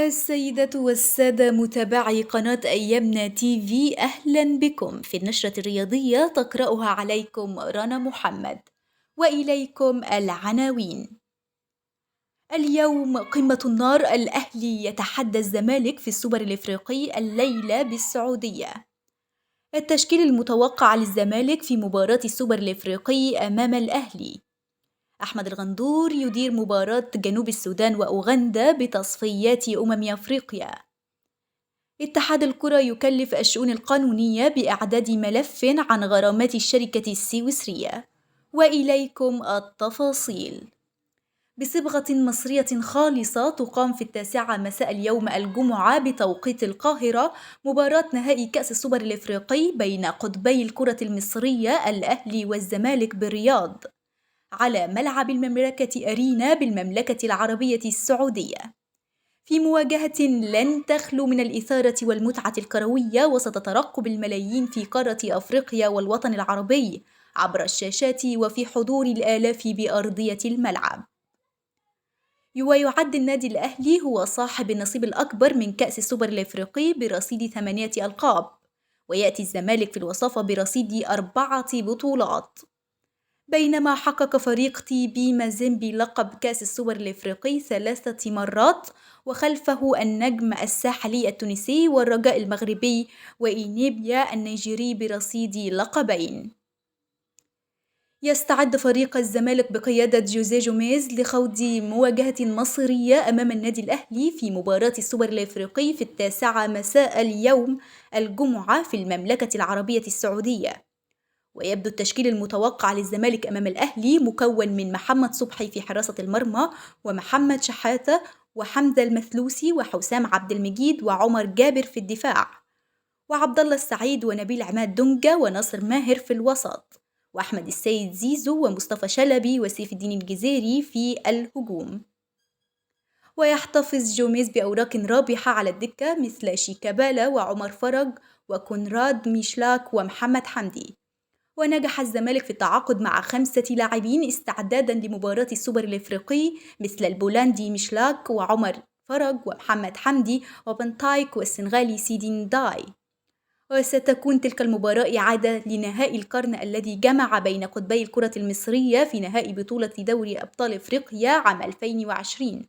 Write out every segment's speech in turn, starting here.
السيدات والسادة متابعي قناة أيامنا تيفي، أهلا بكم في النشرة الرياضية تقرأها عليكم رنا محمد. وإليكم العناوين. اليوم قمة النار، الأهلي يتحدى الزمالك في السوبر الإفريقي الليلة بالسعودية. التشكيل المتوقع للزمالك في مباراة السوبر الإفريقي أمام الأهلي. أحمد الغندور يدير مباراة جنوب السودان وأوغندا بتصفيات أفريقيا. اتحاد الكرة يكلف الشؤون القانونية بإعداد ملف عن غرامات الشركة السويسرية. وإليكم التفاصيل. بصبغة مصرية خالصة تقام في 9 مساء اليوم الجمعة بتوقيت القاهرة مباراة نهائي كأس السوبر الإفريقي بين قطبي الكرة المصرية الأهلي والزمالك بالرياض على ملعب المملكة أرينا بالمملكة العربية السعودية، في مواجهة لن تخلو من الإثارة والمتعة الكروية وسط ترقب الملايين في قارة أفريقيا والوطن العربي عبر الشاشات وفي حضور الآلاف بأرضية الملعب. ويعد النادي الأهلي هو صاحب النصيب الأكبر من كأس السوبر الإفريقي برصيد 8 ألقاب، ويأتي الزمالك في الوصافة برصيد 4 بطولات. بينما حقق فريق تي بي مازيمبي لقب كأس السوبر الإفريقي 3 مرات، وخلفه النجم الساحلي التونسي والرجاء المغربي وإينيبيا النيجيري برصيد لقبين. يستعد فريق الزمالك بقيادة جوزيه جوميز لخوض مواجهة مصيرية أمام النادي الأهلي في مباراة السوبر الإفريقي في 9 مساء اليوم الجمعة في المملكة العربية السعودية. ويبدو التشكيل المتوقع للزمالك أمام الأهلي مكون من محمد صبحي في حراسة المرمى، ومحمد شحاتة، وحمزة المثلوسي، وحسام عبد المجيد، وعمر جابر في الدفاع، وعبد الله السعيد، ونبيل عماد دونجا، وناصر ماهر في الوسط، وأحمد السيد زيزو، ومصطفى شلبي، وسيف الدين الجزيري في الهجوم. ويحتفظ جوميز بأوراق رابحة على الدكة مثل شيكابالا وعمر فرج وكونراد ميشلاك ومحمد حمدي. ونجح الزمالك في التعاقد مع 5 لاعبين استعدادا لمباراة السوبر الإفريقي مثل البولندي ميشلاك وعمر فرج ومحمد حمدي وبنتايك والسنغالي سيدين داي. وستكون تلك المباراة إعادة لنهائي القرن الذي جمع بين قطبي الكرة المصرية في نهائي بطولة دوري أبطال إفريقيا عام 2020،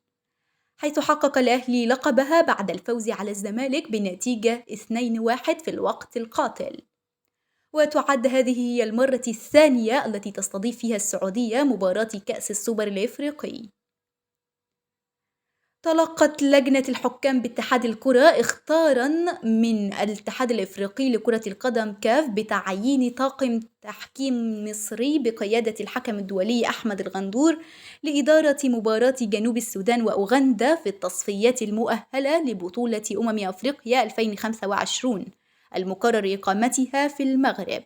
حيث حقق الأهلي لقبها بعد الفوز على الزمالك بنتيجة 2-1 في الوقت القاتل. وتعد هذه هي المرة الثانية التي تستضيف فيها السعودية مباراة كأس السوبر الإفريقي. تلقت لجنة الحكام باتحاد الكرة اختارا من الاتحاد الإفريقي لكرة القدم كاف بتعيين طاقم تحكيم مصري بقيادة الحكم الدولي أحمد الغندور لإدارة مباراة جنوب السودان وأوغندا في التصفيات المؤهلة لبطولة أفريقيا 2025 المقرر إقامتها في المغرب.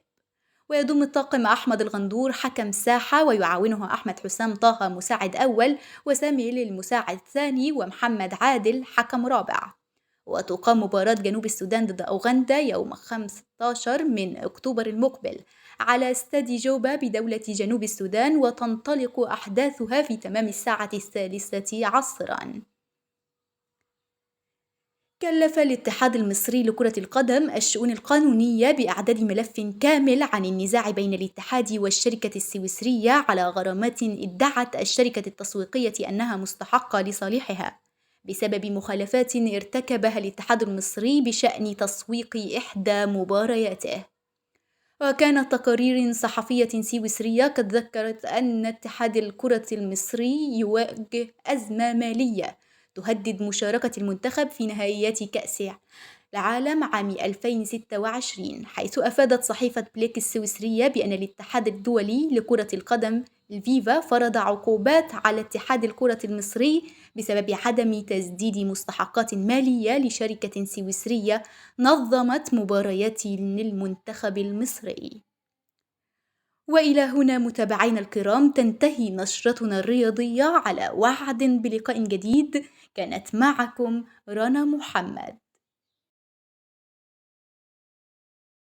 ويضم الطاقم أحمد الغندور حكم ساحة، ويعاونه أحمد حسام طه مساعد أول، وساميل المساعد ثاني، ومحمد عادل حكم رابع. وتقام مباراة جنوب السودان ضد أوغندا يوم 15 من أكتوبر المقبل على استاد جوبا بدولة جنوب السودان، وتنطلق أحداثها في تمام الساعة 3 عصراً. كلف الاتحاد المصري لكرة القدم الشؤون القانونية بإعداد ملف كامل عن النزاع بين الاتحاد والشركة السويسرية على غرامات ادعت الشركة التسويقية أنها مستحقة لصالحها بسبب مخالفات ارتكبها الاتحاد المصري بشأن تسويق إحدى مبارياته. وكانت تقارير صحفية سويسرية قد ذكرت أن اتحاد الكرة المصري يواجه أزمة مالية تهدد مشاركة المنتخب في نهائيات كأس العالم عام 2026، حيث أفادت صحيفة بليك السويسرية بأن الاتحاد الدولي لكرة القدم الفيفا فرض عقوبات على اتحاد الكرة المصري بسبب عدم تسديد مستحقات مالية لشركة سويسرية نظمت مباريات للمنتخب المصري. وإلى هنا متابعينا الكرام تنتهي نشرتنا الرياضية، على وعد بلقاء جديد. كانت معكم رنا محمد.